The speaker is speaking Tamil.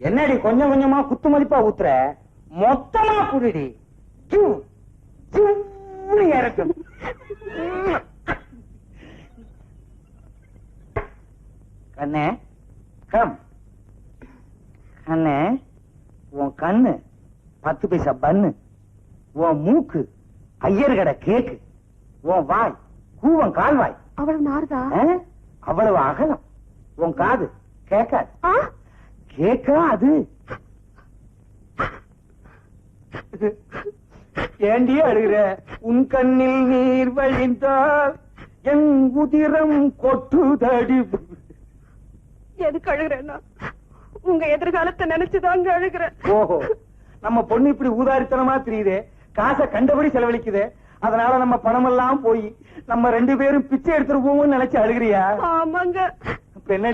என்னடி கொஞ்சம் கொஞ்சமா குத்து மதிப்பா ஊத்துற? மொத்தமா குடிடி. இறக்கும். கண்ணே கம். கண்ணே, உன் கண்ணு 10 பைசா பண்ணு, உன் மூக்கு ஐயர் கடை கேக்கு, உன் வாய் கூவம் கால்வாய். அவ்வளவு நாறுதா? அவ்வளவு அகலம். உன் காது கேட்காது. கேட்காது. ஏண்டி அழுகிற? உன் கண்ணில் நீர் வழிந்தால் என் உதிரம் கொட்டுதடி. எதுக்கு அழுகிறேன்னா உங்க எதிர்காலத்தை நினைச்சுதாங்க அழுகிறேன். ஓஹோ, நம்ம பொண்ணு இப்படி ஊதாரித்தனமா தெரியுதே, காசை கண்டபடி செலவழிக்குதே, அதனால நம்ம பணம் எல்லாம் போய் நம்ம 2 பேரும் பிச்சை எடுத்துட்டு போவோம்னு நினைச்சு அழுகிறியா? ஆமாங்க. இப்ப என்ன